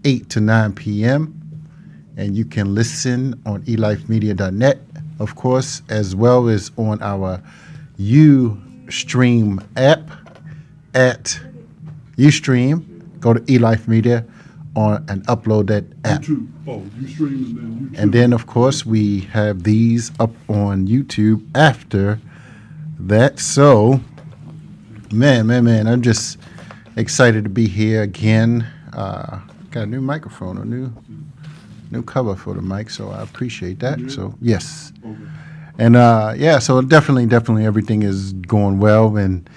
8 to 9 p.m. And you can listen on elifemedia.net, of course, as well as on our Ustream app at Ustream. Go to eLife Media and upload that app. YouTube. Oh, Ustream and then YouTube. And then, of course, we have these up on YouTube after that. So, man, I'm just excited to be here again. Got a new microphone, a new cover for the mic, so I appreciate that. Yeah. So, yes. Okay. And, so definitely everything is going well, and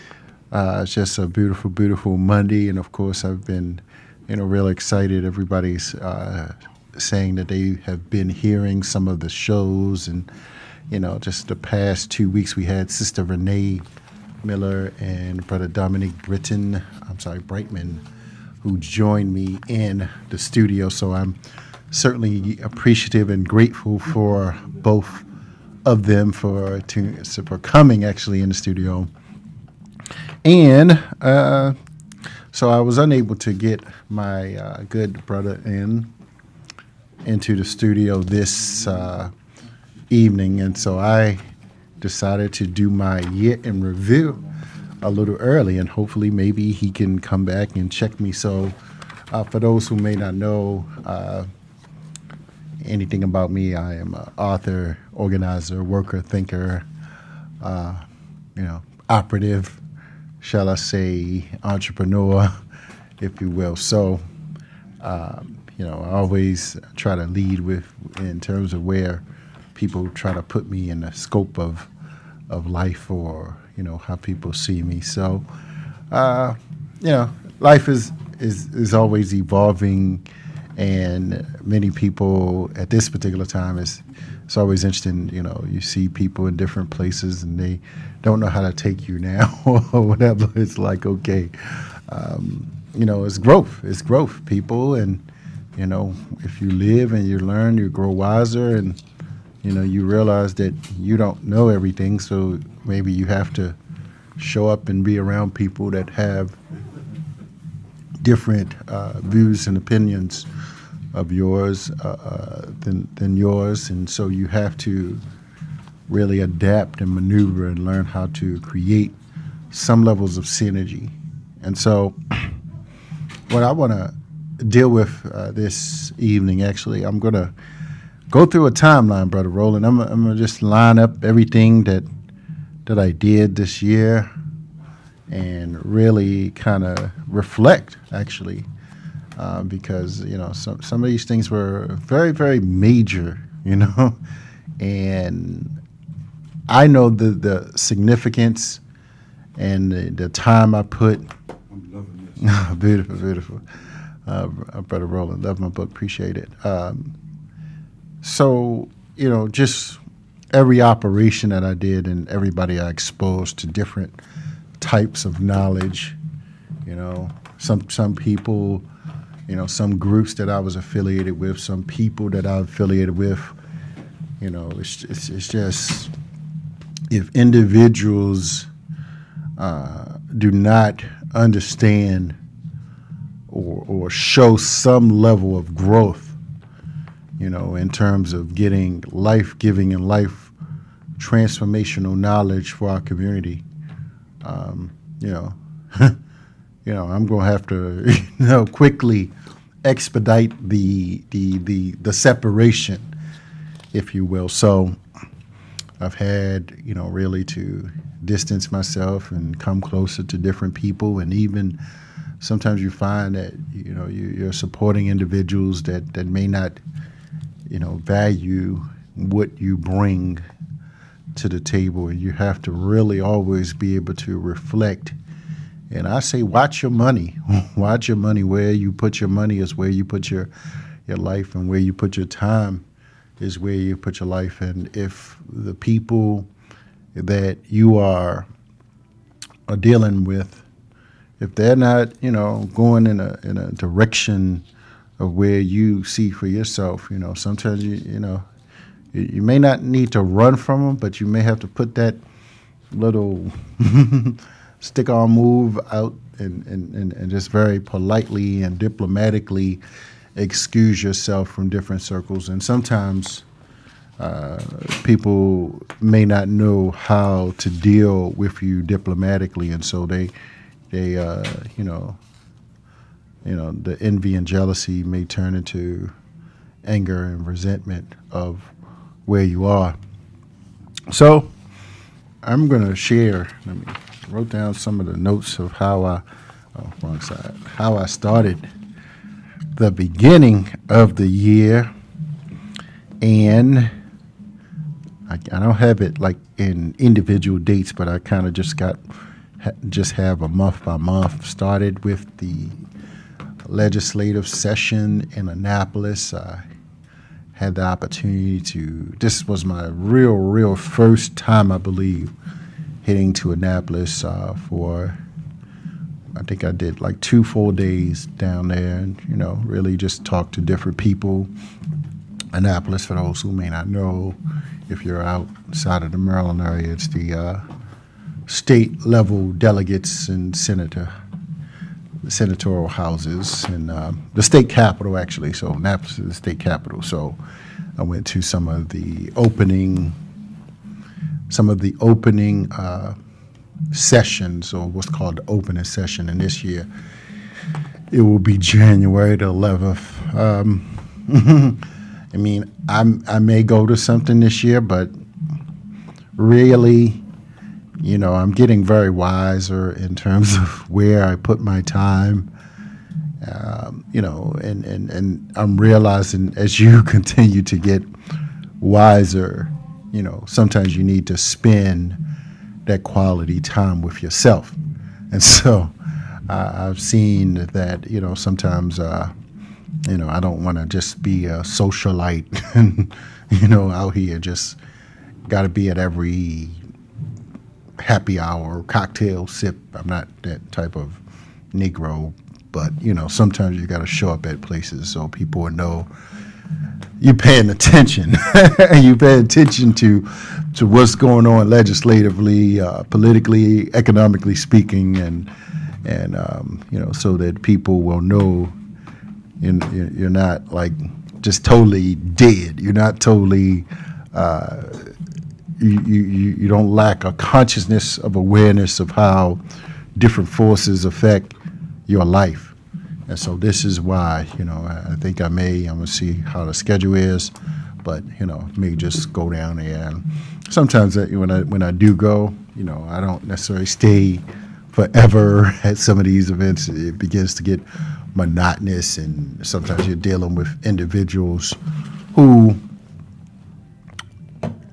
it's just a beautiful, beautiful Monday. And, of course, I've been, real excited. Everybody's saying that they have been hearing some of the shows, and, just the past 2 weeks we had Sister Renee Miller and Brother Dominic Brightman, who joined me in the studio. So I'm certainly appreciative and grateful for both of them for coming actually in the studio. And so I was unable to get my good brother into the studio this evening, and so I decided to do my year in review a little early, and hopefully maybe he can come back and check me. So for those who may not know anything about me, I am an author, organizer, worker, thinker, operative, shall I say, entrepreneur, if you will. So, I always try to lead in terms of where people try to put me in the scope of life, or, how people see me. So, life is always evolving, and many people at this particular time it's always interesting. You see people in different places and they don't know how to take you now or whatever. It's like, okay, it's growth, people. And, if you live and you learn, you grow wiser, and, you realize that you don't know everything. So maybe you have to show up and be around people that have different views and opinions of yours than yours, and so you have to really adapt and maneuver and learn how to create some levels of synergy. And so what I want to deal with this evening, actually, I'm going to go through a timeline, Brother Roland. I'm going to just line up everything that I did this year and really kind of reflect, actually, because, some of these things were very, very major, and I know the significance and the time I put. I'm loving this. Beautiful. Brother Roland, love my book, appreciate it. So, just every operation that I did and everybody I exposed to different types of knowledge, some people, some groups that I was affiliated with, some people that I'm affiliated with, it's just, if individuals do not understand or show some level of growth, in terms of getting life-giving and life transformational knowledge for our community, I'm going to have to, quickly expedite the separation, if you will. So I've had, really to distance myself and come closer to different people, and even sometimes you find that, you're supporting individuals that may not, value what you bring to the table, and you have to really always be able to reflect. And I say, watch your money. Watch your money. Where you put your money is where you put your life, and where you put your time is where you put your life. And if the people that you are dealing with, if they're not, going in a direction of where you see for yourself, sometimes you may not need to run from them, but you may have to put that little stick on move out and just very politely and diplomatically excuse yourself from different circles, and sometimes people may not know how to deal with you diplomatically, and so they the envy and jealousy may turn into anger and resentment of where you are. So I'm going to share. Let me wrote down some of the notes of wrong side, how I started the beginning of the year, and I don't have it like in individual dates, but I kind of just have a month by month. Started with the legislative session in Annapolis. I had the opportunity this was my real first time, I believe, heading to Annapolis I think I did like 2 full days down there, and, really just talked to different people. Annapolis, for those who may not know, if you're outside of the Maryland area, it's the state level delegates and senatorial houses, and the state capitol, actually. So Annapolis is the state capitol. So I went to some of the opening sessions, or what's called the opening session. And this year it will be January the 11th. I mean, I may go to something this year, but really, I'm getting very wiser in terms of where I put my time. And I'm realizing as you continue to get wiser, sometimes you need to spend that quality time with yourself. And so I've seen that, sometimes, I don't want to just be a socialite and, out here just got to be at every happy hour, cocktail sip. I'm not that type of Negro, but, sometimes you got to show up at places so people will know you're paying attention. You pay attention to what's going on legislatively, politically, economically speaking, and so that people will know you're not like just totally dead. You're not totally you don't lack a consciousness of awareness of how different forces affect your life. And so this is why, I think I'm going to see how the schedule is, but, may just go down there. And sometimes when I do go, I don't necessarily stay forever at some of these events. It begins to get monotonous, and sometimes you're dealing with individuals who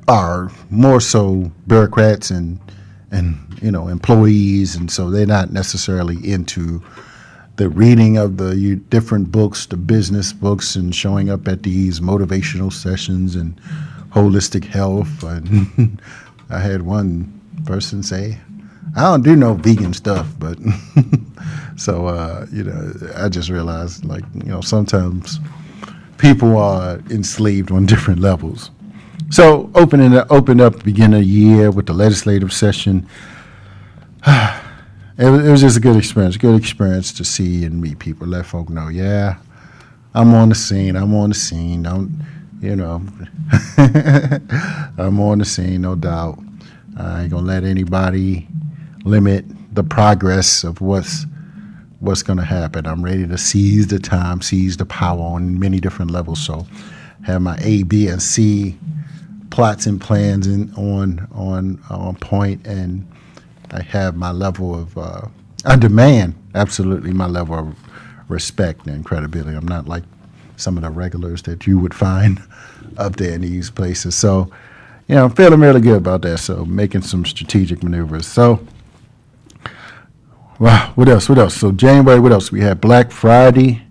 are more so bureaucrats and employees, and so they're not necessarily into the reading of the different books, the business books, and showing up at these motivational sessions and holistic health. And I had one person say, I don't do no vegan stuff, but so, I just realized, like, sometimes people are enslaved on different levels. So opened up the beginning of the year with the legislative session. It was just a good experience to see and meet people, let folk know, yeah, I'm on the scene. I'm on the scene, I'm on the scene, no doubt. I ain't gonna let anybody limit the progress of what's gonna happen. I'm ready to seize the time, seize the power on many different levels. So have my A, B, and C plots and plans on point, and I have my level of, I demand absolutely my level of respect and credibility. I'm not like some of the regulars that you would find up there in these places. So, I'm feeling really good about that. So making some strategic maneuvers. So, wow, what else? So January, what else? We had Black Friday.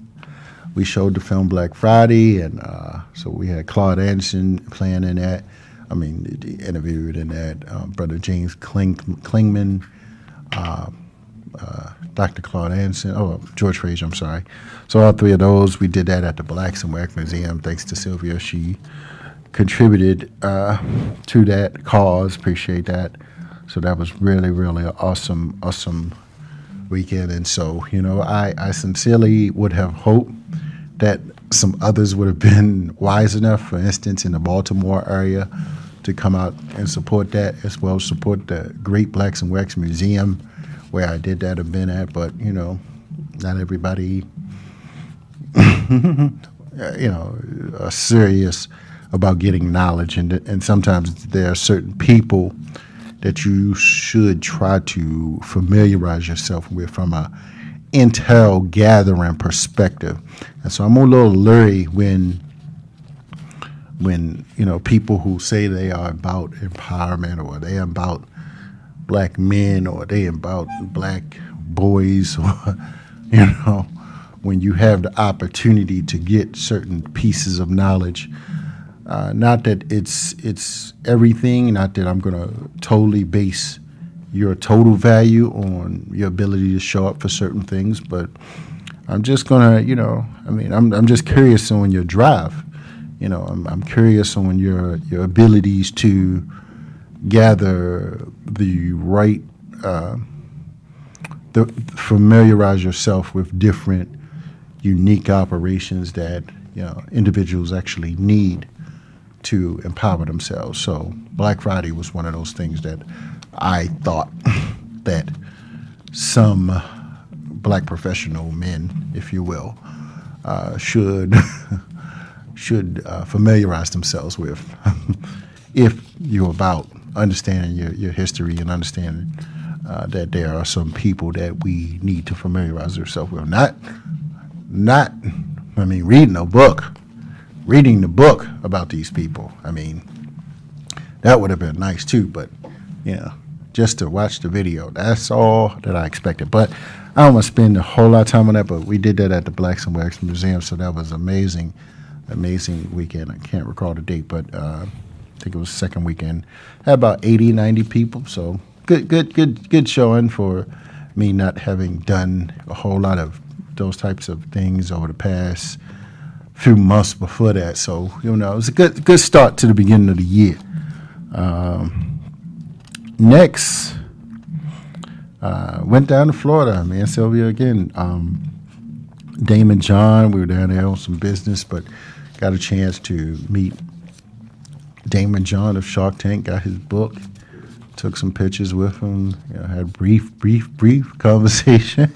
We showed the film Black Friday, and so we had Claude Anderson playing in that. Interviewed in that. Brother James Klingman, Dr. Claude Anderson, George Frazier, I'm sorry. So all 3 of those, we did that at the Blacks and Wax Museum. Thanks to Sylvia. She contributed to that cause. Appreciate that. So that was really, really awesome weekend. And so, I sincerely would have hoped that some others would have been wise enough, for instance, in the Baltimore area, to come out and support that, as well as support the Great Blacks and Wax Museum, where I did that event at. But, not everybody, are serious about getting knowledge. And sometimes there are certain people that you should try to familiarize yourself with from a intel gathering perspective. And so I'm a little leery when people who say they are about empowerment, or they about black men, or they about black boys, or when you have the opportunity to get certain pieces of knowledge. Not that it's everything, not that I'm going to totally base your total value on your ability to show up for certain things, but I'm just going to, I'm just curious on your drive. I'm curious on your abilities to gather the right, familiarize yourself with different unique operations that individuals actually need to empower themselves. So Black Friday was one of those things that I thought that some black professional men, if you will, should familiarize themselves with, if you're about understanding your history and understanding that there are some people that we need to familiarize ourselves with. Reading the book about these people. That would have been nice too, but just to watch the video, that's all that I expected. But I don't want to spend a whole lot of time on that, but we did that at the Blacks and Wax Museum, so that was amazing weekend. I can't recall the date, but I think it was the second weekend. Had about 80, 90 people, so good showing for me, not having done a whole lot of those types of things over the past few months before that. So, it was a good start to the beginning of the year. Next, went down to Florida, man, Sylvia again. Damon John, we were down there on some business, but got a chance to meet Damon John of Shark Tank, got his book, took some pictures with him, had a brief conversation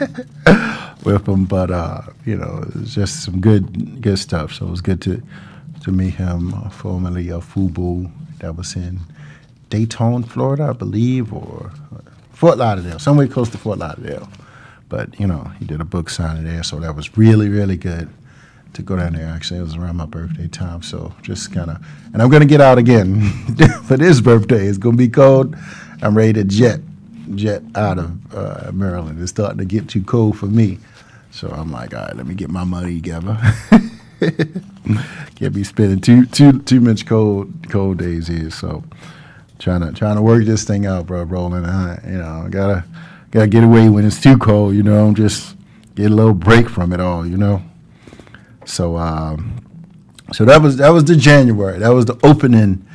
with him, but it was just some good stuff. So it was good to meet him, formerly of FUBU, that was in Daytona, Florida, I believe, or Fort Lauderdale, somewhere close to Fort Lauderdale. But he did a book signing there, so that was really, really good to go down there. Actually, it was around my birthday time, so just kind of, and I'm gonna get out again for this birthday. It's gonna be cold. I'm ready to jet out of Maryland. It's starting to get too cold for me. So I'm like, all right, let me get my money together. Can't be spending too much cold days here. So trying to work this thing out, bro, Roland. Gotta get away when it's too cold. Just get a little break from it all. So that was the January. That was the opening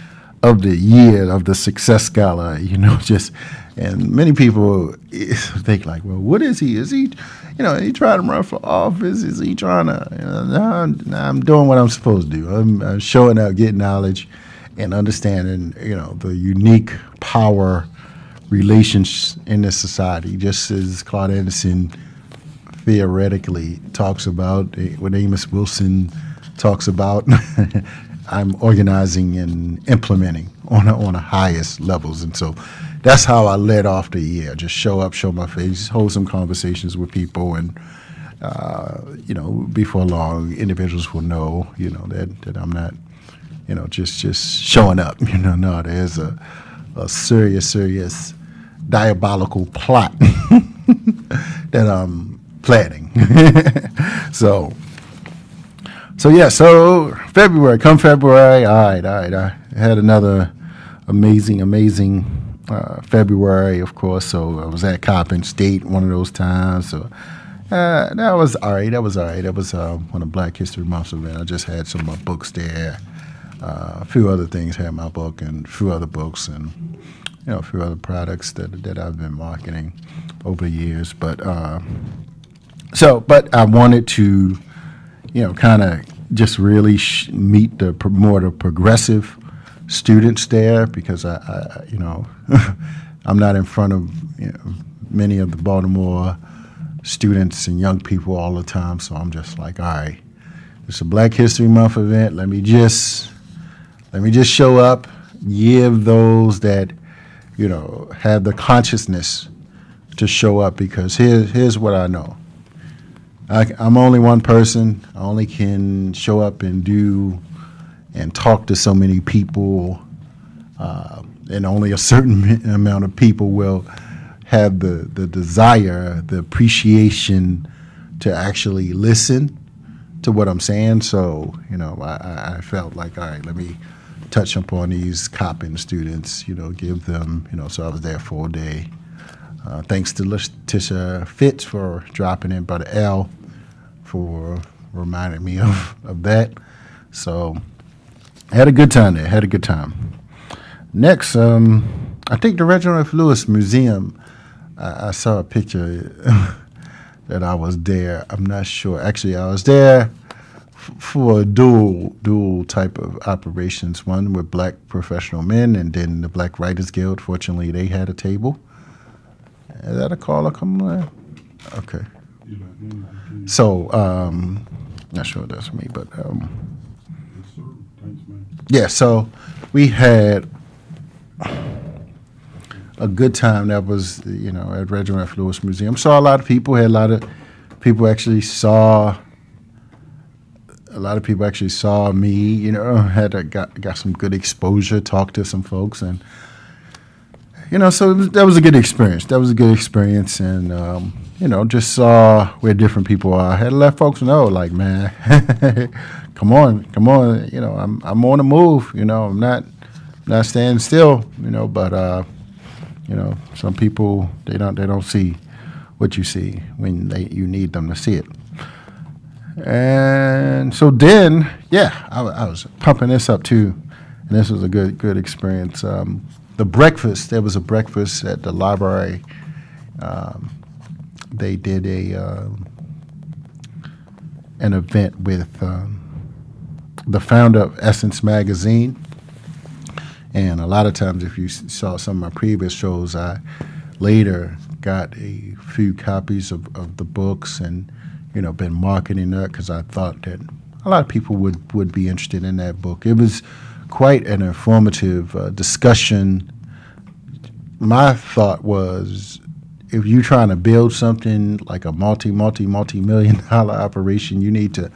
of the year of the Success Gala. And many people think like, well, what is he? Is he? He trying to run for office? Is he trying to? No, I'm doing what I'm supposed to do. I'm showing up, getting knowledge, and understanding, the unique power relations in this society. Just as Claude Anderson theoretically talks about, what Amos Wilson talks about, I'm organizing and implementing on the highest levels. And so that's how I led off the year. Just show up, show my face, hold some conversations with people, and before long, individuals will know, that I'm not, just showing up. No, there's a serious diabolical plot that I'm planning. So February, all right. I had another amazing February, of course. So I was at Coppin State one of those times. So that was all right. That was one of Black History Month's event. I just had some of my books there. A few other things, had my book and a few other books, and a few other products that I've been marketing over the years. But I wanted to, kind of just really meet more the progressive students there, because I I'm not in front of many of the Baltimore students and young people all the time, so I'm just like, all right, it's a Black History Month event. Let me just show up, give those that have the consciousness to show up, because here's what I know. I'm only one person. I only can show up and do and talk to so many people, and only a certain amount of people will have the desire, the appreciation to actually listen to what I'm saying. So, I felt like, all right, let me touch upon these Coppin students, give them, so I was there for a day. Thanks to Letitia Fitz for dropping in, Brother L for reminding me of that. So I had a good time there, had a good time. Next, I think the Reginald F. Lewis Museum, I saw a picture that I was there. I'm not sure. Actually, I was there for a dual type of operations, one with Black professional men, and then the Black Writers Guild. Fortunately, they had a table. Is that a caller coming on? Okay. So, not sure that's me, but Yes, sir. Thanks, man. yeah, so we had a good time. That was, at Reginald F. Lewis Museum. Saw a lot of people. Had a lot of people actually saw. A lot of people actually saw me. Got some good exposure. Talked to some folks, and so that was a good experience. That was a good experience, and just saw where different people are. I had to let folks know, like, man, come on. I'm on the move. I'm not standing still. But some people they don't see what you see when you need them to see it. And so then, I was pumping this up too, and this was a good experience. The breakfast, there was a breakfast at the library. They did an event with the founder of Essence magazine, and a lot of times, if you saw some of my previous shows, I later got a few copies of the books and been marketing that, because I thought that a lot of people would be interested in that book. It was quite an informative discussion. My thought was, if you're trying to build something like a multi-million dollar operation, you need to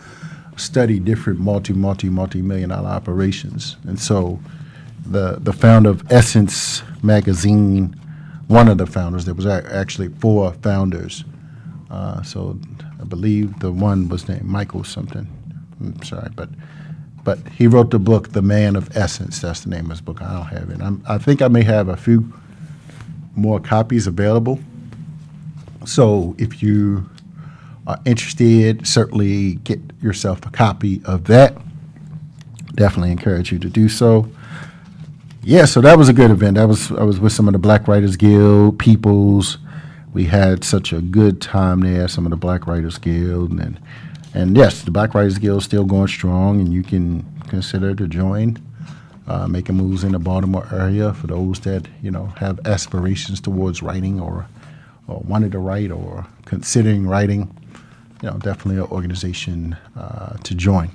study different multi-million dollar operations. And so the founder of Essence magazine, one of the founders, there was actually 4 founders. So I believe the one was named Michael something. I'm sorry, but he wrote the book, The Man of Essence. That's the name of his book. I don't have it. I think I may have a few more copies available. So if you are interested, certainly get yourself a copy of that. Definitely encourage you to do so. Yeah, so that was a good event. I was with some of the Black Writers Guild peoples. We had such a good time there, some of the Black Writers Guild. And yes, the Black Writers Guild is still going strong, and you can consider to join, making moves in the Baltimore area for those that, have aspirations towards writing or wanted to write or considering writing. Definitely an organization to join.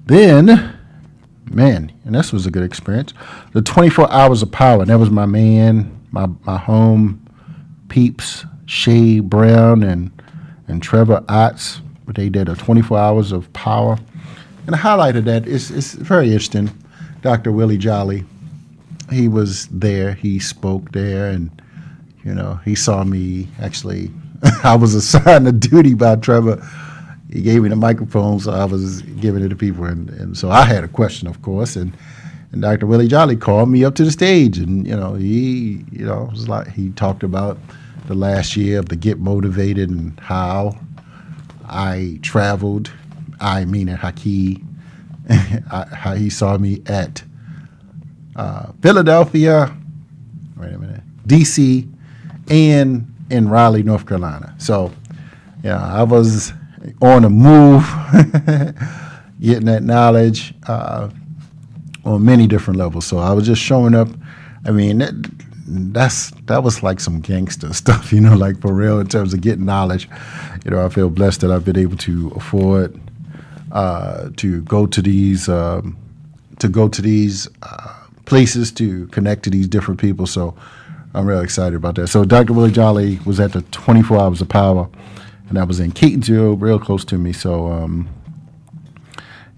Then, man, and this was a good experience, the 24 Hours of Power. That was my man, my home peeps, Shay Brown and Trevor Otts. They did a 24 Hours of Power. And the highlight of that is very interesting. Dr. Willie Jolly, he was there. He spoke there, and, he saw me. Actually, I was assigned a duty by Trevor. He gave me the microphone, so I was giving it to people. And so I had a question, of course, and Dr. Willie Jolly called me up to the stage, and, he, was like, he talked about the last year of the Get Motivated and how I traveled, I mean at HAKI, how he saw me at Philadelphia, D.C., and in Raleigh, North Carolina. So, I was on the move, getting that knowledge on many different levels. So I was just showing up. I mean, that was like some gangster stuff, like for real in terms of getting knowledge. I feel blessed that I've been able to afford to go to these places to connect to these different people. So I'm really excited about that. So Dr. Willie Jolly was at the 24 Hours of Power, and that was in Keatonsville, real close to me. So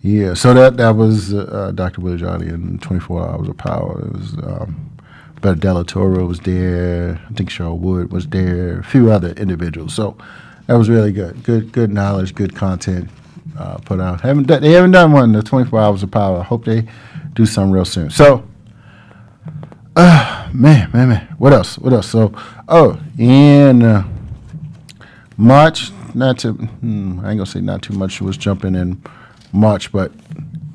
yeah, so that was Dr. Willie Jolly and 24 Hours of Power. It was Better Della Toro was there. I think Cheryl Wood was there. A few other individuals. So that was really good. Good knowledge, good content put out. They haven't done one, the 24 Hours of Power. I hope they do something real soon. So, man. What else? So, in March, I ain't gonna say not too much was jumping in March, but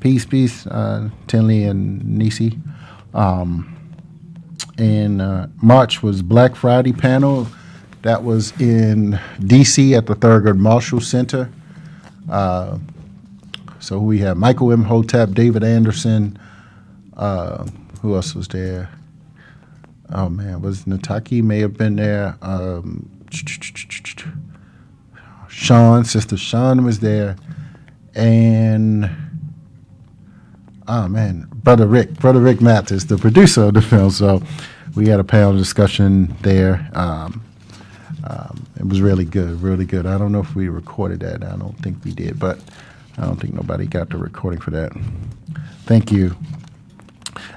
peace, Tinley and Nisi. In March was Black Friday panel. That was in D.C. at the Thurgood Marshall Center. So we have Michael M. Hotep, David Anderson. Who else was there? Oh, man, was Nataki may have been there. Sister Sean was there. And, oh, man, Brother Rick Mathis, the producer of the film. So we had a panel discussion there. It was really good. I don't know if we recorded that. I don't think we did, but I don't think nobody got the recording for that. Thank you.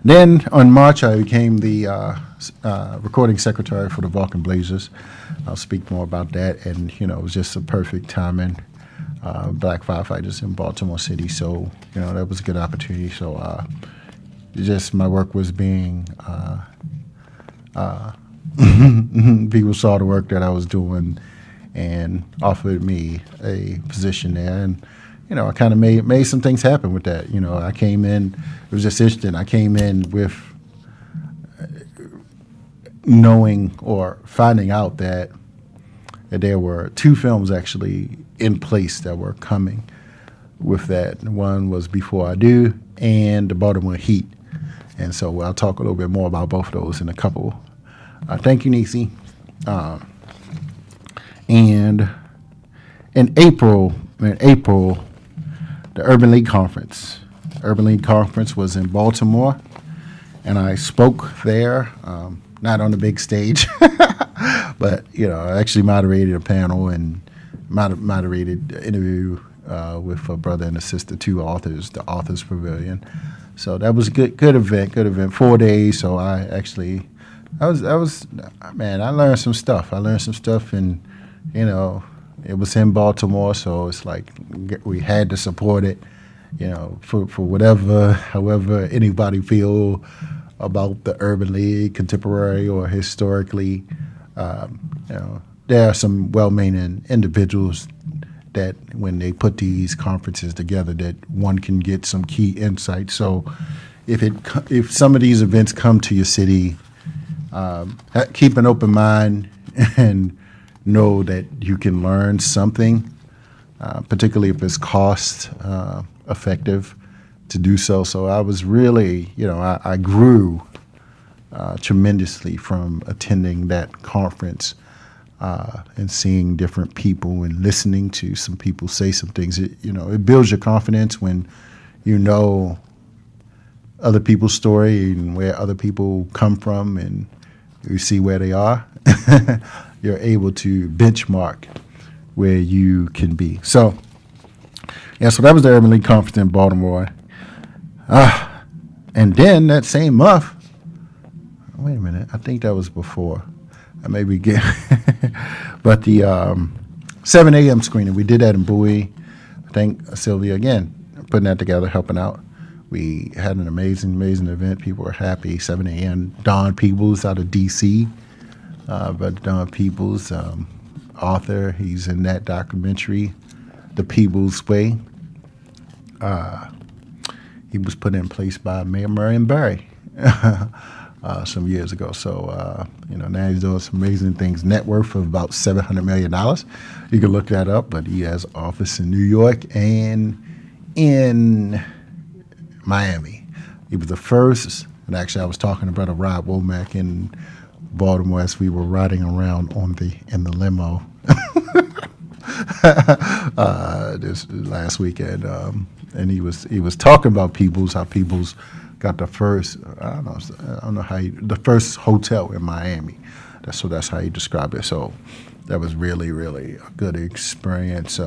Then on March, I became the recording secretary for the Vulcan Blazers. I'll speak more about that. And, it was just a perfect timing. Black firefighters in Baltimore City. So, that was a good opportunity. So, just my work was being, people saw the work that I was doing and offered me a position there. And, I kind of made some things happen with that. I came in, it was just interesting. I came in with knowing or finding out that there were 2 films actually in place that were coming with that. One was Before I Do and The Baltimore Heat. And so I'll talk a little bit more about both of those in a couple. Thank you, Nisi. And in April, the Urban League Conference. Urban League Conference was in Baltimore, and I spoke there, not on the big stage, but, I actually moderated a panel and moderated an interview with a brother and a sister, 2 authors, the Authors Pavilion. So that was a good event, 4 days. So I learned some stuff. And, it was in Baltimore, so it's like we had to support it, for however anybody feel about the Urban League, contemporary or historically. There are some well-meaning individuals that when they put these conferences together that one can get some key insight. So if some of these events come to your city, keep an open mind and know that you can learn something, particularly if it's cost effective to do so. So I was really, I grew tremendously from attending that conference and seeing different people and listening to some people say some things. It builds your confidence when you know other people's story and where other people come from and you see where they are. You're able to benchmark where you can be. So that was the Urban League Conference in Baltimore. And then that same month, wait a minute, I think that was before. I may be getting, but the 7 a.m. screening, we did that in Bowie. I think Sylvia, again, putting that together, helping out. We had an amazing event. People were happy. 7 a.m. Don Peebles out of D.C., but Don Peebles, author, he's in that documentary, The Peebles Way. He was put in place by Mayor Marion Barry. some years ago. So, now he's doing some amazing things. Net worth of about $700 million. You can look that up, but he has office in New York and in Miami. He was the first, and actually I was talking to Brother Rob Womack in Baltimore as we were riding around in the limo this last weekend, and he was talking about how Peoples got the first, I don't know how the first hotel in Miami. That's how he described it. So that was really, really a good experience,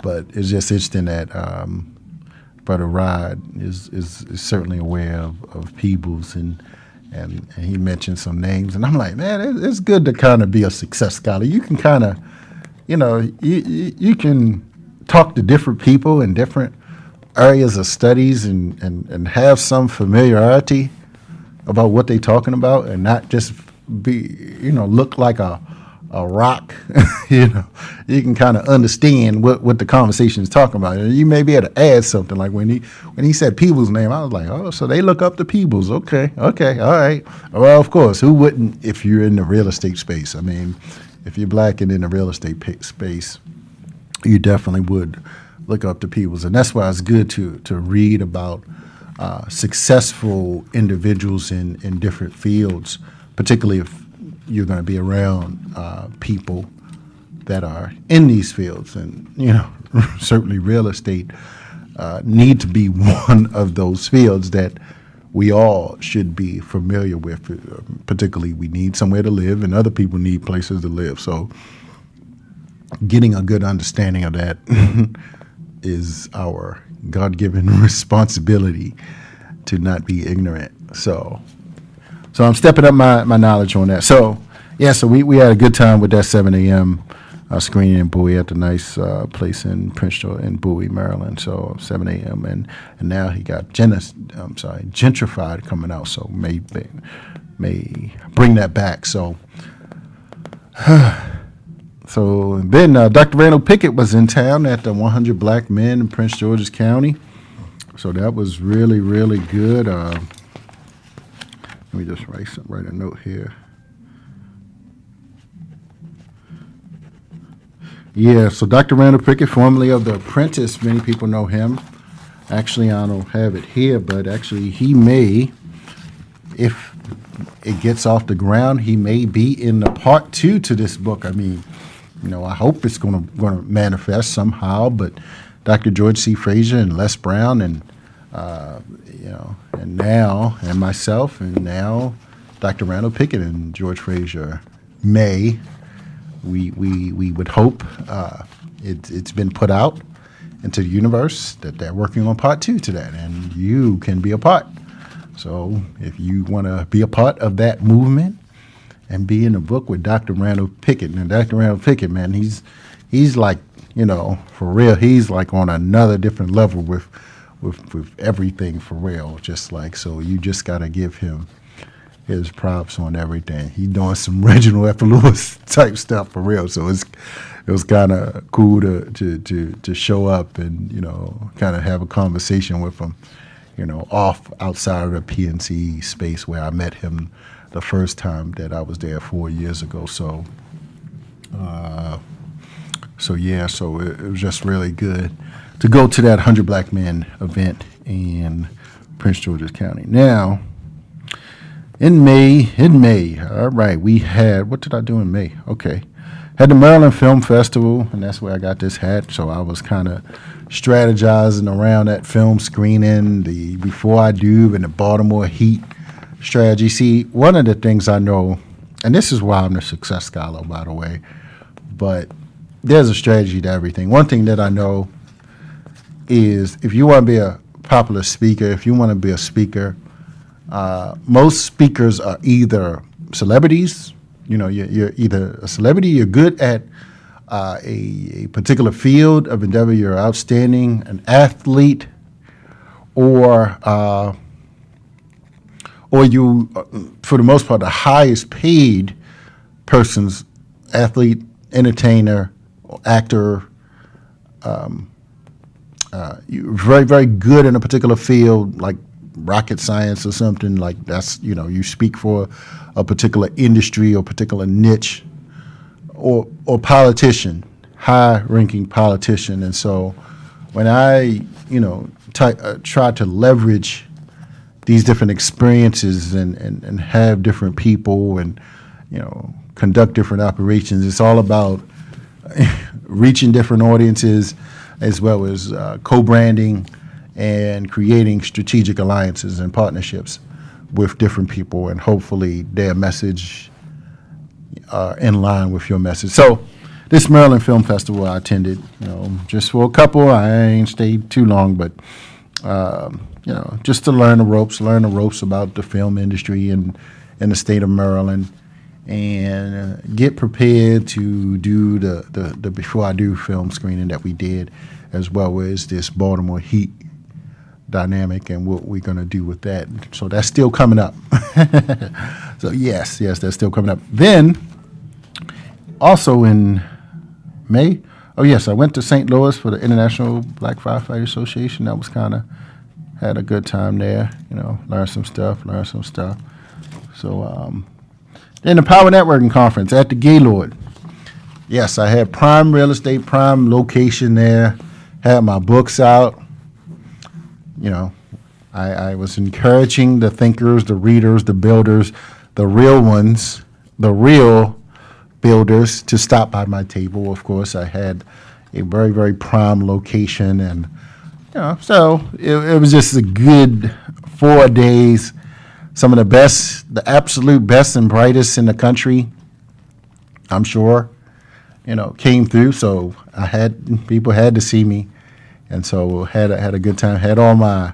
but it's just interesting that Brother Rod is certainly aware of Peoples, and he mentioned some names, and I'm like, man, it's good to kind of be a success scholar. You can kind of, you can talk to different people in different areas of studies and have some familiarity about what they're talking about, and not just be, look like a rock. You can kind of understand what the conversation is talking about, and you may be able to add something. Like when he said Peoples' name, I was like, oh, so they look up to Peoples. Okay, all right. Well, of course, who wouldn't if you're in the real estate space? I mean, if you're black and in the real estate space, you definitely would look up to Peoples, and that's why it's good to read about successful individuals in different fields, particularly if you're going to be around people that are in these fields. And, certainly real estate need to be one of those fields that we all should be familiar with. Particularly, we need somewhere to live, and other people need places to live. So getting a good understanding of that is our God-given responsibility to not be ignorant. So I'm stepping up my knowledge on that. So we had a good time with that 7 a.m. Screening in Bowie at the nice place in Prince George in Bowie, Maryland. So 7 a.m. and now he got gentrified coming out. So may bring that back. So then Dr. Randall Pickett was in town at the 100 Black Men in Prince George's County. So that was really, really good. Let me just write a note here. Yeah, so Dr. Randall Pickett, formerly of The Apprentice, many people know him. Actually, I don't have it here, but actually he may, if it gets off the ground, he may be in the part 2 to this book. I mean, I hope it's going to manifest somehow, but Dr. George C. Frazier and Les Brown and myself, and now Dr. Randall Pickett and George Frazier may. We would hope it's been put out into the universe that they're working on part 2 to that, and you can be a part. So if you want to be a part of that movement and be in a book with Dr. Randall Pickett, and Dr. Randall Pickett, man, he's like, for real, he's like on another different level with everything, for real. Just like, so you just got to give him his props on everything. He's doing some Reginald F. Lewis type stuff, for real. So it was kind of cool to show up and, kind of have a conversation with him, outside of the PNC space where I met him the first time that I was there 4 years ago. So it was just really good to go to that 100 Black Men event in Prince George's County. Now, in May, all right, we had, what did I do in May? Okay. Had the Maryland Film Festival, and that's where I got this hat. So I was kind of strategizing around that film screening, the Before I Do and the Baltimore Heat strategy. See, one of the things I know, and this is why I'm the success scholar, by the way, but there's a strategy to everything. One thing that I know is if you want to be a popular speaker, if you want to be a speaker, most speakers are either celebrities. You're either a celebrity, you're good at a particular field of endeavor, you're outstanding, an athlete, or you, for the most part, the highest paid person's athlete, entertainer, actor. You're very, very good in a particular field, like rocket science or something. Like that's, you speak for a particular industry or particular niche or politician, high-ranking politician. And so when I, try to leverage these different experiences and have different people and, conduct different operations, it's all about reaching different audiences as well as co-branding and creating strategic alliances and partnerships with different people, and hopefully their message in line with your message. So this Maryland Film Festival I attended, just for a couple. I ain't stayed too long, but just to learn the ropes about the film industry in the state of Maryland, and get prepared to do the Before I Do film screening that we did, as well as this Baltimore Heat dynamic and what we're going to do with that. So that's still coming up. So yes, that's still coming up. Then also in May, I went to St. Louis for the International Black Firefighter Association. That was had a good time there, learned some stuff. So then the Power Networking Conference at the Gaylord. Yes, I had prime real estate, prime location there, had my books out. I was encouraging the thinkers, the readers, the builders, the real ones, the real builders to stop by my table. Of course, I had a very, very prime location, and so it was just a good 4 days. Some of the best, the absolute best and brightest in the country, I'm sure, came through. So people had to see me, and so had a good time. Had all my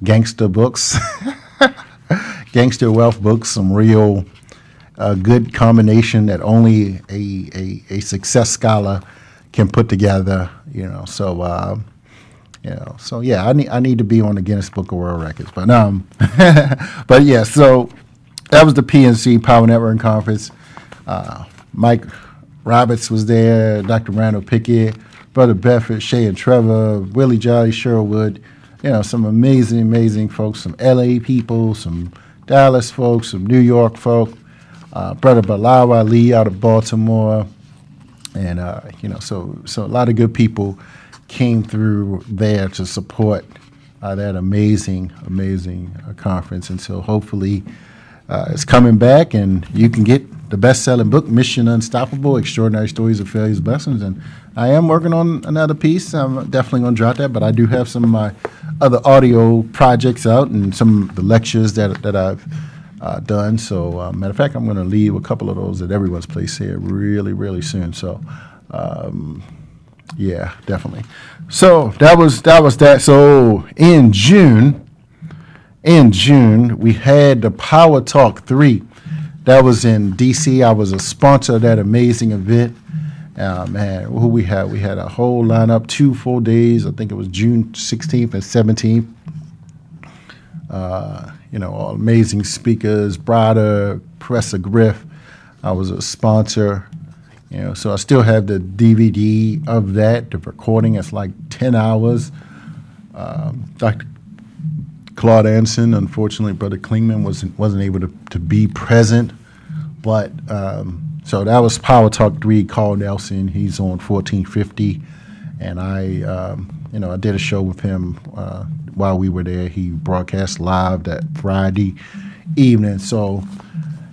gangster books, gangster wealth books, some real good combination that only a success scholar can put together. So yeah, I need to be on the Guinness Book of World Records. But but yeah, so that was the PNC Power Networking Conference. Mike Roberts was there, Dr. Randall Pickett, Brother Bedford, Shay and Trevor, Willie Jolly, Sherwood, some amazing folks, some LA people, some Dallas folks, some New York folk, Brother Balawa Ali out of Baltimore, and so a lot of good people came through there to support that amazing conference. And so hopefully it's coming back, and you can get the best-selling book, Mission Unstoppable, Extraordinary Stories of Failures and Blessings. And I am working on another piece. I'm definitely going to drop that, but I do have some of my other audio projects out and some of the lectures that I've done. So matter of fact, I'm going to leave a couple of those at Everyone's Place here really soon. So yeah, definitely. So that was that. So in June, we had the Power Talk 3. That was in D.C. I was a sponsor of that amazing event. Man, who we had? We had a whole lineup, 2 full days. I think it was June 16th and 17th. All amazing speakers, Brada, Professor Griff. I was a sponsor. So I still have the DVD of that, the recording. It's like 10 hours. Dr. Claude Anson, unfortunately, Brother Klingman wasn't able to be present. But so that was Power Talk 3, Carl Nelson. He's on 1450. And I did a show with him while we were there. He broadcast live that Friday evening. So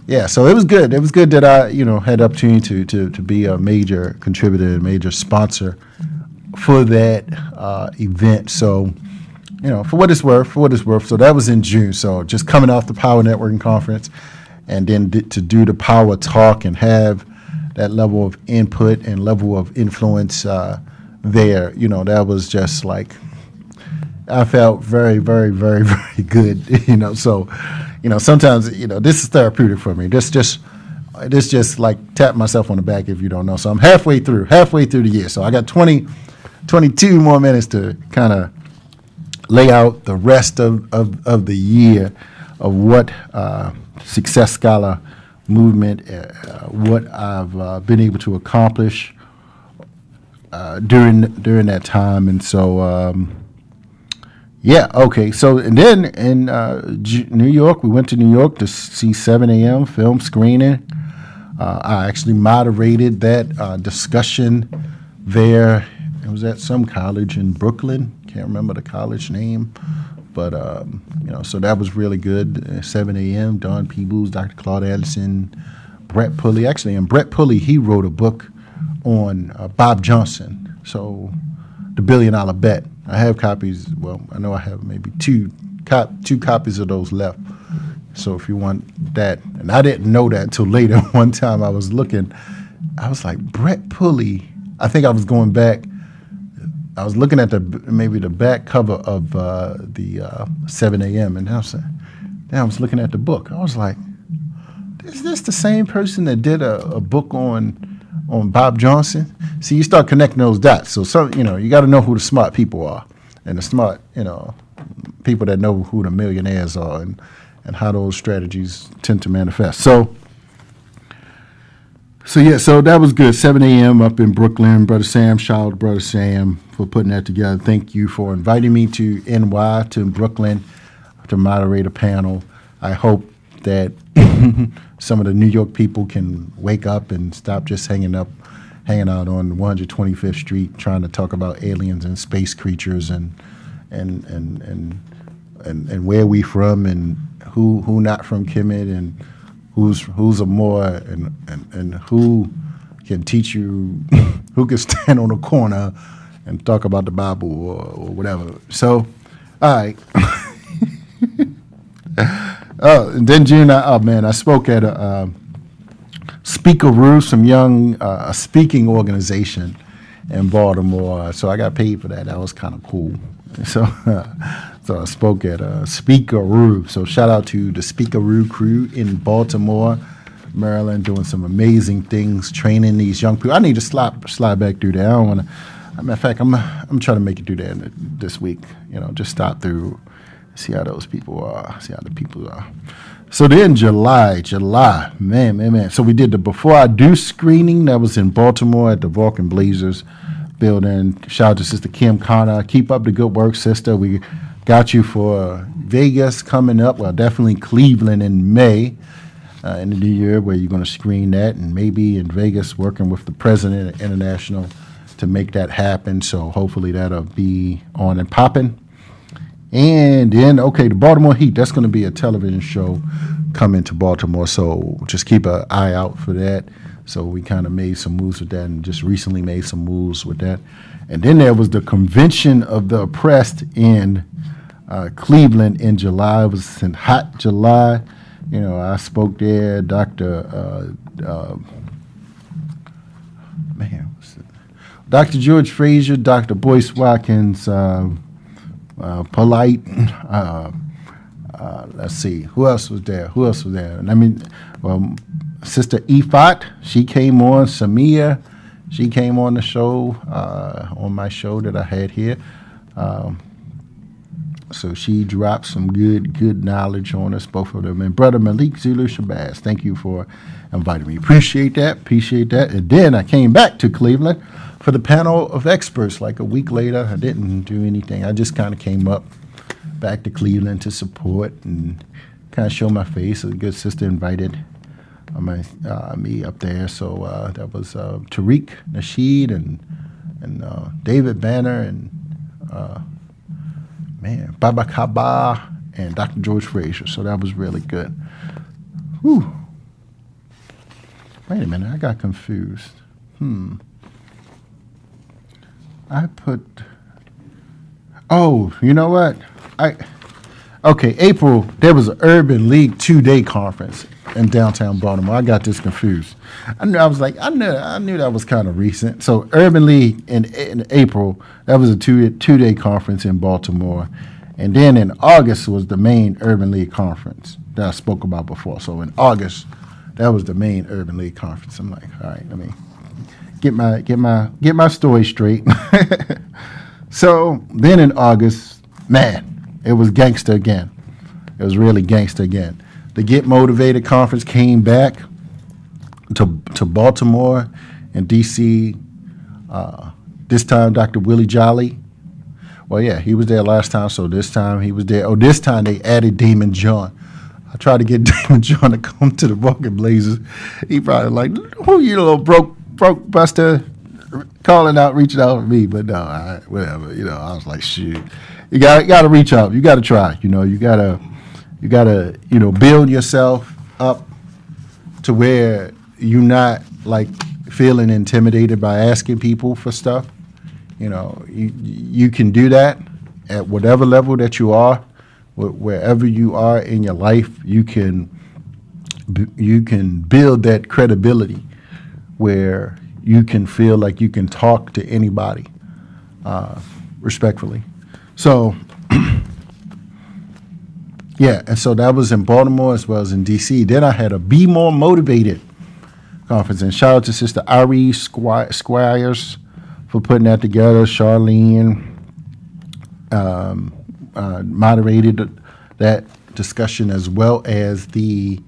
yeah, so it was good. It was good that I, had the opportunity to be a major contributor, a major sponsor for that event. So, for what it's worth. So that was in June. So just coming off the Power Networking Conference, and then to do the Power Talk and have that level of input and level of influence there, that was just like, I felt very, very, very, very good, So, sometimes, this is therapeutic for me. This just like tap myself on the back if you don't know. So I'm halfway through the year. So I got 22 more minutes to kind of lay out the rest of the year of what Success Scholar movement, what I've been able to accomplish during that time. And so, Yeah, okay. So, and then in New York, we went to New York to see 7 a.m. film screening. I actually moderated that discussion there. It was at some college in Brooklyn. Can't remember the college name. But, so that was really good. 7 a.m., Don Peebles, Dr. Claude Anderson, Brett Pulley. Actually, and Brett Pulley, he wrote a book on Bob Johnson. So, The $1 Billion Bet. I have copies. Well, I know I have maybe two copies of those left. So if you want that, and I didn't know that until later. One time I was looking, I was like, Brett Pulley. I think I was going back. I was looking at maybe the back cover of the 7 a.m. and I was looking at the book. I was like, is this the same person that did a book on Bob Johnson? See, you start connecting those dots. So you got to know who the smart people are, and the smart people that know who the millionaires are, and how those strategies tend to manifest. So that was good. 7 a.m. up in Brooklyn. Brother Sam, shout out to Brother Sam for putting that together. Thank you for inviting me to NY, to Brooklyn, to moderate a panel. I hope that some of the New York people can wake up and stop just hanging out on 125th Street trying to talk about aliens and space creatures and where we from and who not from Kemet and who's a more and who can teach you who can stand on a corner and talk about the Bible or whatever. So, all right. And then June, I spoke at a Speakeroo, some young speaking organization in Baltimore. So I got paid for that. That was kind of cool. So I spoke at Speakeroo. So shout out to the Speakeroo crew in Baltimore, Maryland, doing some amazing things, training these young people. I need to slide back through there. I don't want to. Matter of fact, I'm trying to make it through there this week. Just stop through, see how those people are, see how the people are. So then July, man. So we did the Before I Do screening. That was in Baltimore at the Vulcan Blazers building. Shout out to Sister Kim Connor. Keep up the good work, sister. We got you for Vegas coming up. Well, definitely Cleveland in May in the new year, where you're going to screen that, and maybe in Vegas working with the president of International to make that happen. So hopefully that'll be on and popping. And then, the Baltimore Heat, that's going to be a television show coming to Baltimore. So just keep an eye out for that. So we kind of made some moves with that and just recently made some moves with that. And then there was the Convention of the Oppressed in Cleveland in July. It was in hot July. I spoke there. Dr. George Frazier, Dr. Boyce Watkins, Polite. Let's see. Who else was there? Sister Ifat, she came on. Samia, she came on the show, on my show that I had here. So she dropped some good knowledge on us, both of them. And Brother Malik Zulu Shabazz, thank you for inviting me. Appreciate that. And then I came back to Cleveland for the panel of experts. Like a week later, I didn't do anything. I just kind of came up back to Cleveland to support and kind of show my face. A good sister invited me up there. So that was Tariq Nasheed and David Banner and Baba Kaba and Dr. George Frazier. So that was really good. Whew. Wait a minute, I got confused. You know what? April, there was an Urban League 2-day conference in downtown Baltimore. I got this confused. I knew that was kind of recent. So Urban League in April, that was a two-day conference in Baltimore. And then in August was the main Urban League conference that I spoke about before. So in August, that was the main Urban League conference. I'm like, all right, let me get my story straight. So then in August, man, it was gangster again. It was really gangster again. The Get Motivated conference came back to Baltimore and D.C. This time, Dr. Willie Jolly. Well, yeah, he was there last time, so this time he was there. Oh, this time they added Damon John. I tried to get Damon John to come to the Vulcan Blazers. He probably like, who you little broke buster, calling out, reaching out for me. But no, whatever. I was like, shit. You got to reach out. You got to try. You gotta build yourself up to where you're not like feeling intimidated by asking people for stuff. You can do that at whatever level that you are, wherever you are in your life. You can build that credibility where you can feel like you can talk to anybody respectfully. So, yeah, and so that was in Baltimore as well as in D.C. Then I had a Be More Motivated conference, and shout out to Sister Ari Squires for putting that together. Charlene moderated that discussion, as well as the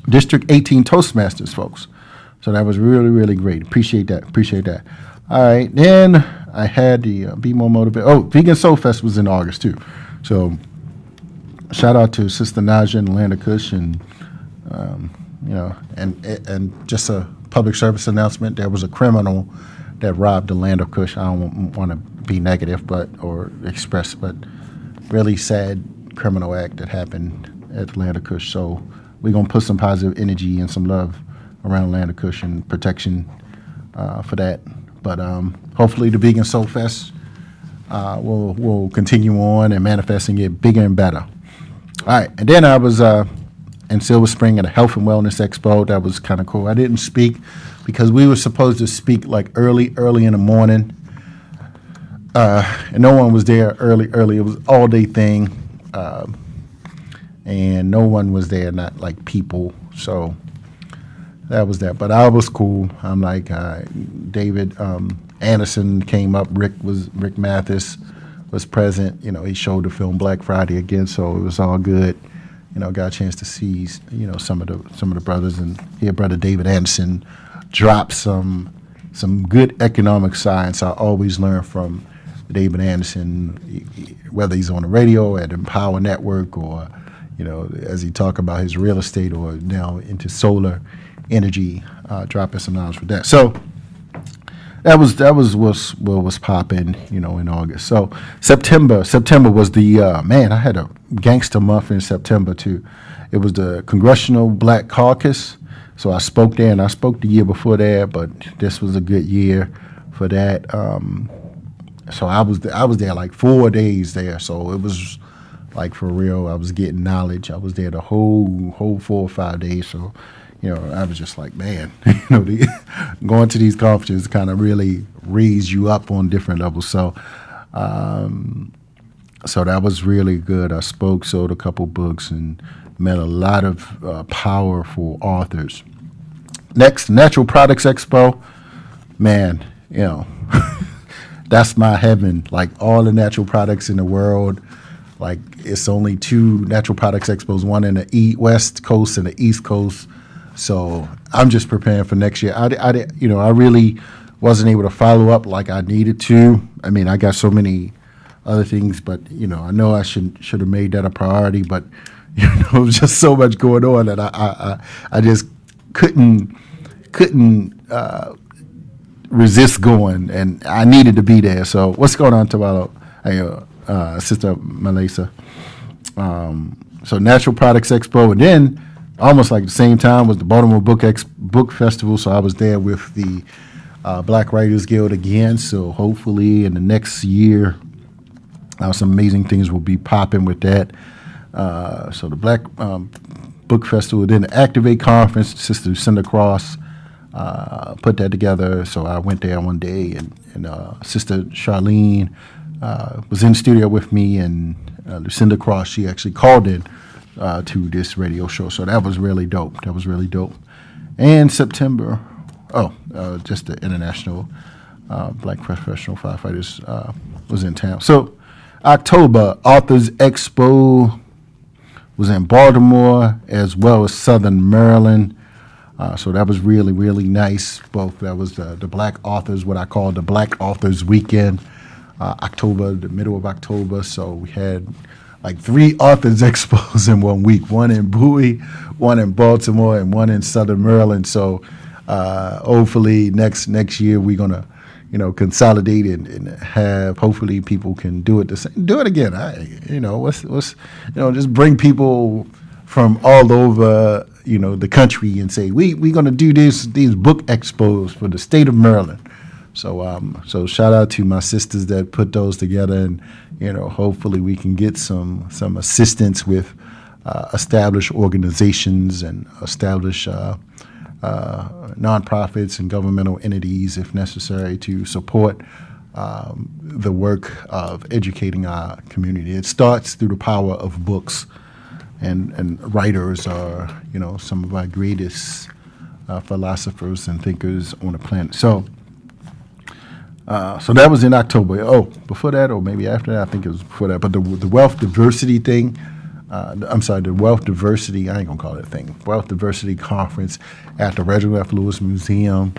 District 18 Toastmasters folks. So that was really, really great. Appreciate that. All right, then I had the Be More Motivated. Oh, Vegan Soul Fest was in August too. So shout out to Sister Naja and Land Kush, and and just a public service announcement. There was a criminal that robbed the Land of Kush. I don't want to be negative, but really sad criminal act that happened at the Land of Kush. So we're gonna put some positive energy and some love around Land of Kush and protection for that. But hopefully the Vegan Soul Fest will continue on and manifest and get bigger and better. All right, and then I was in Silver Spring at a Health and Wellness Expo. That was kind of cool. I didn't speak because we were supposed to speak like early in the morning, and no one was there early. It was all day thing, and no one was there, not like people. So that was that. But I was cool. I'm like, David Anderson came up. Rick Mathis was present. He showed the film Black Friday again, so it was all good. Got a chance to see, some of the brothers, and here Brother David Anderson dropped some good economic science. I always learn from David Anderson, whether he's on the radio at Empower Network or, as he talk about his real estate or now into solar energy, dropping some knowledge with that. So that was what was popping, in August. So September was the I had a gangster month in September too. It was the Congressional Black Caucus. So I spoke there, and I spoke the year before that, but this was a good year for that. So I was there like 4 days there. So it was like for real. I was getting knowledge. I was there the whole 4 or 5 days. So I was just like, man, going to these conferences kind of really raise you up on different levels. So, so that was really good. I sold a couple books, and met a lot of powerful authors. Next, Natural Products Expo, man, that's my heaven. Like all the natural products in the world. Like it's only 2 natural products expos, one in the West Coast and the East Coast. So I'm just preparing for next year. I really wasn't able to follow up like I needed to. I mean, I got so many other things, but I know I should have made that a priority. But it was just so much going on that I just couldn't resist going, and I needed to be there. So what's going on tomorrow, Sister Melissa? So Natural Products Expo, and then almost like the same time was the Baltimore Book Festival. So I was there with the Black Writers Guild again. So hopefully in the next year, some amazing things will be popping with that. So the Black Book Festival, then the Activate Conference, Sister Lucinda Cross put that together. So I went there one day, and Sister Charlene was in the studio with me, and Lucinda Cross, she actually called in to this radio show. So that was really dope. And September, just the International Black Professional Firefighters was in town. So October, Authors Expo was in Baltimore as well as Southern Maryland. So that was really, really nice. Both that was the Black Authors, what I call the Black Authors Weekend, October, the middle of October. So we had like 3 authors expos in 1 week, one in Bowie, one in Baltimore, and one in Southern Maryland. So hopefully next year we're gonna, consolidate and have, hopefully people can do it the same, do it again. Just bring people from all over, the country and say we're gonna do these book expos for the state of Maryland. So shout out to my sisters that put those together, and hopefully we can get some assistance with established organizations and established nonprofits and governmental entities, if necessary, to support the work of educating our community. It starts through the power of books, and writers are some of our greatest philosophers and thinkers on the planet. So that was in October. Oh, before that, or maybe after that, I think it was before that. But the wealth diversity thing, the wealth diversity, I ain't gonna call it a thing, wealth diversity conference at the Reginald F. Lewis Museum.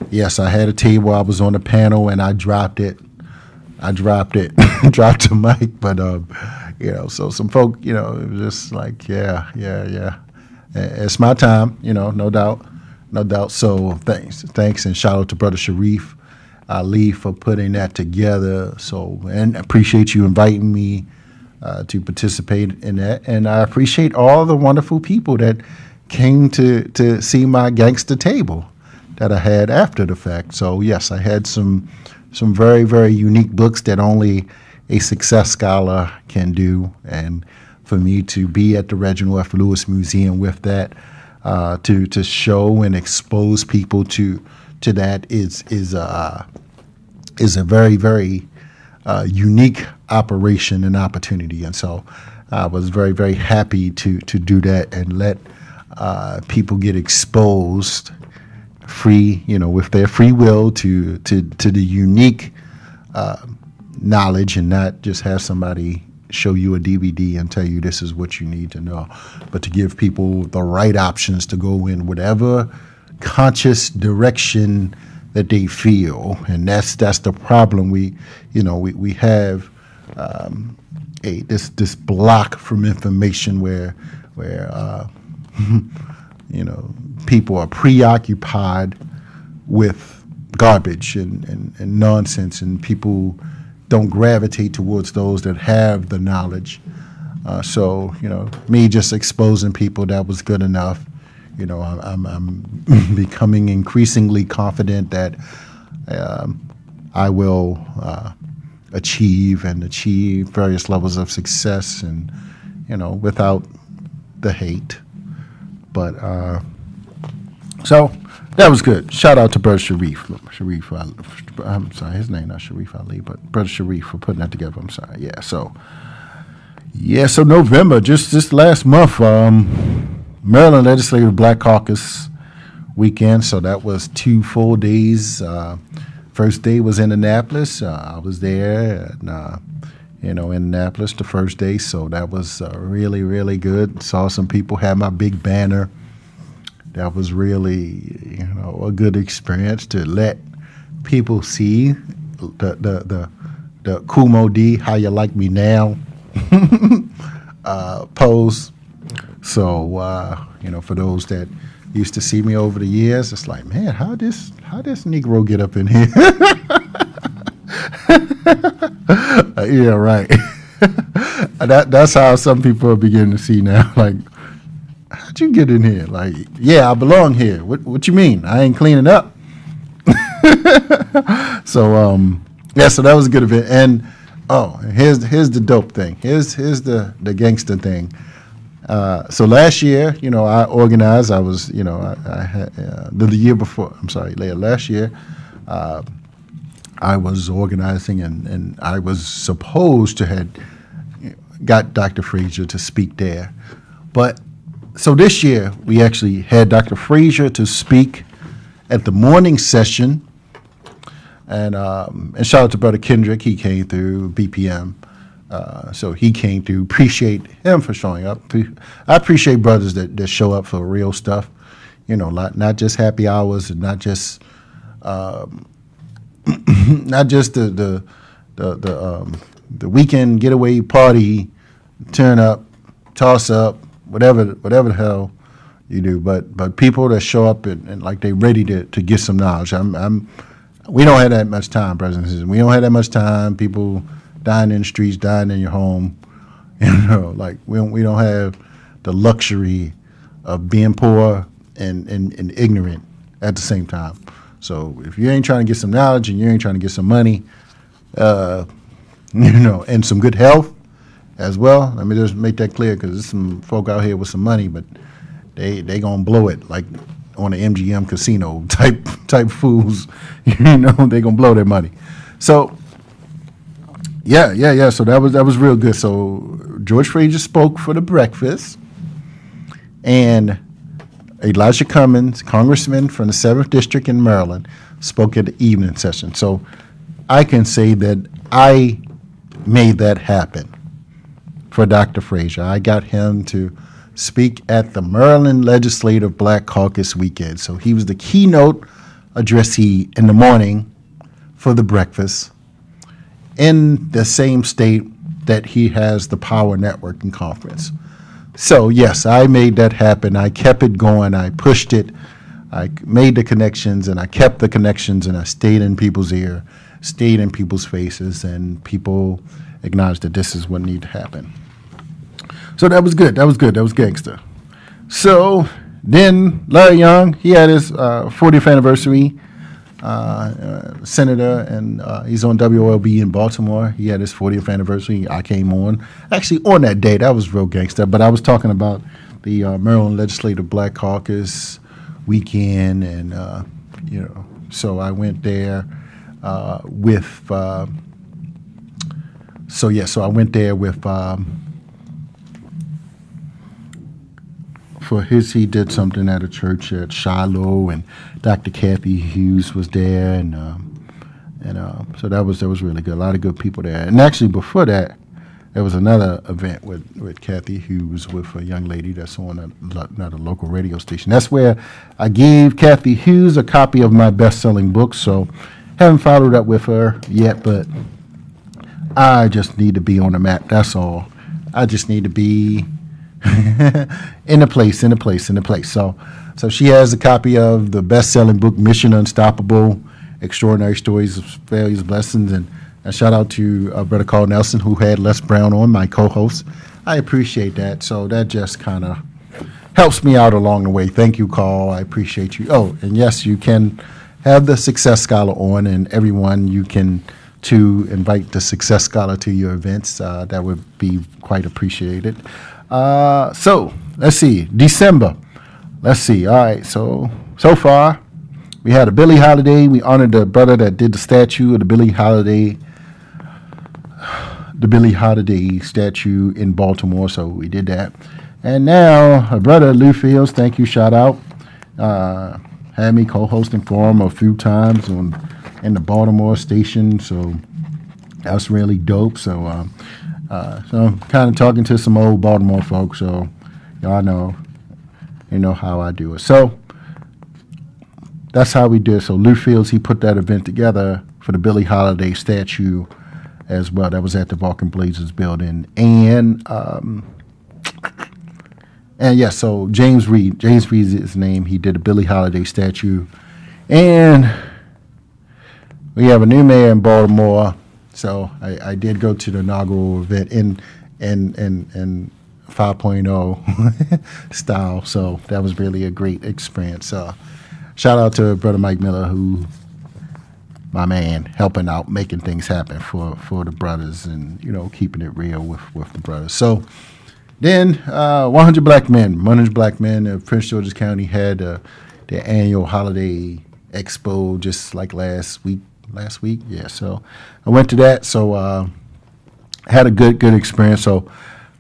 Yes, I had a table. I was on the panel and I dropped it, dropped the mic. But so some folk, it was just like, yeah. It's my time, no doubt. So thanks, and shout out to Brother Sharif Ali for putting that together. So, and appreciate you inviting me to participate in that. And I appreciate all the wonderful people that came to see my gangster table that I had after the fact. So yes, I had some very, very unique books that only a success scholar can do. And for me to be at the Reginald F. Lewis Museum with that, to show and expose people to that is a very, very unique operation and opportunity. And so I was very, very happy to do that and let people get exposed free, with their free will to the unique knowledge, and not just have somebody show you a DVD and tell you this is what you need to know, but to give people the right options to go in whatever conscious direction that they feel. And that's the problem. We have this block from information where people are preoccupied with garbage and nonsense, and people don't gravitate towards those that have the knowledge. So me just exposing people, that was good enough. I'm becoming increasingly confident that I will achieve various levels of success, and without the hate. But so that was good. Shout out to Brother Sharif. I'm sorry, his name not Sharif Ali, but Brother Sharif for putting that together. I'm sorry. Yeah. So November, just this last month, Maryland Legislative Black Caucus weekend. So that was 2 full days. First day was in Annapolis. I was there, and in Annapolis the first day. So that was really, really good. Saw some people, had my big banner. That was really, a good experience to let people see the Kumo D, how you like me now pose. So for those that used to see me over the years, it's like, man, how this Negro get up in here? Yeah, right. That's how some people are beginning to see now. Like, how'd you get in here? Like, yeah, I belong here. What you mean? I ain't cleaning up. So so that was a good event. And here's the dope thing. Here's the gangster thing. So last year, I organized. I was, I had the year before. I'm sorry, last year, I was organizing, and I was supposed to had got Dr. Frazier to speak there, but so this year we actually had Dr. Frazier to speak at the morning session, and shout out to Brother Kendrick. He came through BPM. So he came through. Appreciate him for showing up. I appreciate brothers that show up for real stuff. not just happy hours and not just not just the weekend getaway party, turn up, toss up, whatever the hell you do, but people that show up and like they ready to get some knowledge. We don't have that much time, brothers and sisters. We don't have that much time. People dying in the streets, dying in your home. Like we don't have the luxury of being poor and ignorant at the same time. So if you ain't trying to get some knowledge and you ain't trying to get some money, and some good health as well. Let me just make that clear, because there's some folk out here with some money, but they gonna blow it like on the MGM casino type fools. They gonna blow their money. So yeah. So that was real good. So George Frazier spoke for the breakfast, and Elijah Cummings, congressman from the 7th District in Maryland, spoke at the evening session. So I can say that I made that happen for Dr. Frazier. I got him to speak at the Maryland Legislative Black Caucus weekend. So he was the keynote addressee in the morning for the breakfast in the same state that he has the Power Networking Conference. So yes, I made that happen. I kept it going. I pushed it. I made the connections, and I kept the connections, and I stayed in people's ear, stayed in people's faces, and people acknowledged that this is what needed to happen. So that was good. That was gangster. So then Larry Young, he had his 40th anniversary, senator, and he's on WLB in Baltimore. He had his 40th anniversary. I came on. Actually, on that day, that was real gangster, but I was talking about the Maryland Legislative Black Caucus weekend, and, so I went there with, so I went there with, for his, he did something at a church at Shiloh, and Dr. Kathy Hughes was there, and so that was really good. A lot of good people there. And actually, before that, there was another event with Kathy Hughes with a young lady that's on another local radio station. That's where I gave Kathy Hughes a copy of my best-selling book. So haven't followed up with her yet, but I just need to be on the map. That's all. I just need to be in a place. So she has a copy of the best-selling book, Mission Unstoppable, Extraordinary Stories of Failures, Blessings, and a shout out to Brother Carl Nelson, who had Les Brown on, my co-host. I appreciate that. So that just kind of helps me out along the way. Thank you, Carl. I appreciate you. Oh, and yes, you can have the Success Scholar on, and everyone, you can to invite the Success Scholar to your events. That would be quite appreciated. So let's see, December. Let's see. All right. So far, we had a Billie Holiday. We honored the brother that did the statue of the Billie Holiday statue in Baltimore. So we did that. And now, her brother, Lou Fields, thank you, shout out. Had me co-hosting for him a few times in the Baltimore station. So that's really dope. So I'm kind of talking to some old Baltimore folks. So y'all know, how I do it. So that's how we did. So Lou Fields, he put that event together for the Billie Holiday statue as well. That was at the Vulcan Blazers building. And yeah, so James Reed is his name. He did a Billie Holiday statue. And we have a new mayor in Baltimore. So I did go to the inaugural event in 5.0 style. So that was really a great experience. Shout out to Brother Mike Miller, who, my man, helping out, making things happen for the brothers, and keeping it real with the brothers. So then 100 Black Men of Prince George's County had their annual holiday expo just like last week. Yeah, so I went to that. So had a good experience. So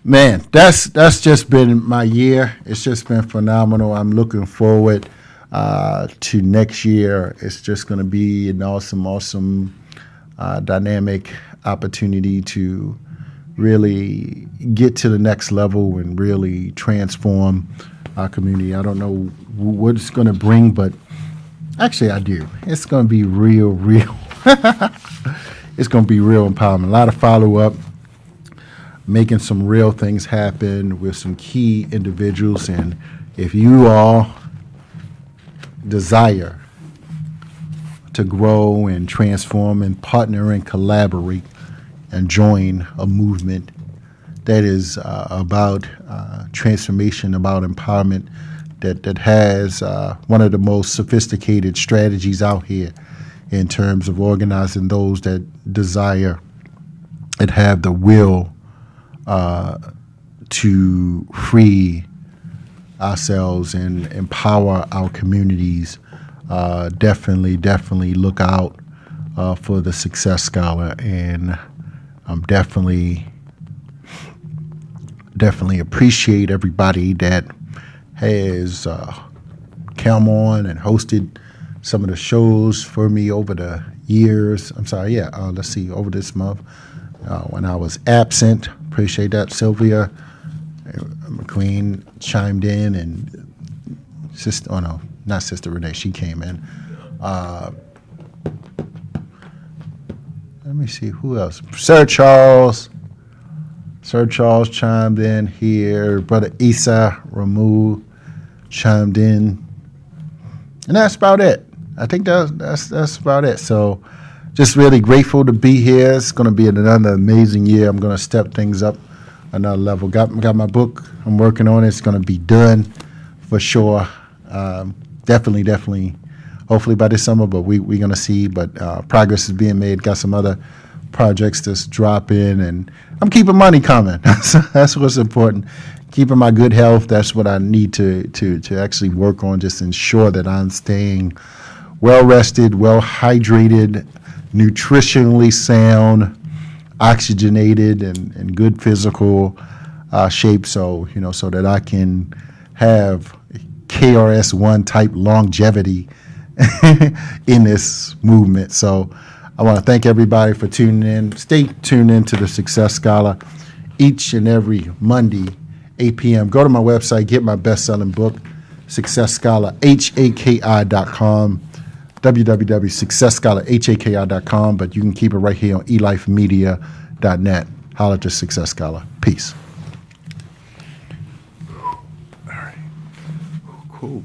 man, that's just been my year. It's just been phenomenal. I'm looking forward to next year. It's just going to be an awesome dynamic opportunity to really get to the next level and really transform our community. I don't know what it's going to bring, but actually I do. It's going to be real. It's going to be real empowerment. A lot of follow up, making some real things happen with some key individuals. And if you all desire to grow and transform and partner and collaborate and join a movement that is about transformation, about empowerment, that has one of the most sophisticated strategies out here in terms of organizing those that desire and have the will to free ourselves and empower our communities. Definitely look out for the Success Scholar, and I'm definitely appreciate everybody that has come on and hosted some of the shows for me over the years. I'm sorry, let's see, over this month when I was absent. Appreciate that. Sylvia McQueen chimed in, and not Sister Renee, she came in. Let me see, who else? Sir Charles chimed in here. Brother Isa Ramu chimed in. And that's about it. I think that's about it. So just really grateful to be here. It's going to be another amazing year. I'm going to step things up another level. Got my book. I'm working on it. It's going to be done for sure. Definitely. Hopefully by this summer, but we're going to see. But progress is being made. Got some other projects that's dropping, and I'm keeping money coming. That's what's important. Keeping my good health. That's what I need to actually work on. Just ensure that I'm staying well rested, well hydrated, nutritionally sound, oxygenated, and good physical shape. So so that I can have KRS-One type longevity in this movement. So I want to thank everybody for tuning in. Stay tuned in to the Success Scholar each and every Monday, 8 p.m. Go to my website, get my best-selling book, Success Scholar, HAKI.com, www.successscholarhaki.com, but you can keep it right here on elifemedia.net. Holler at the Success Scholar. Peace. All right. Cool.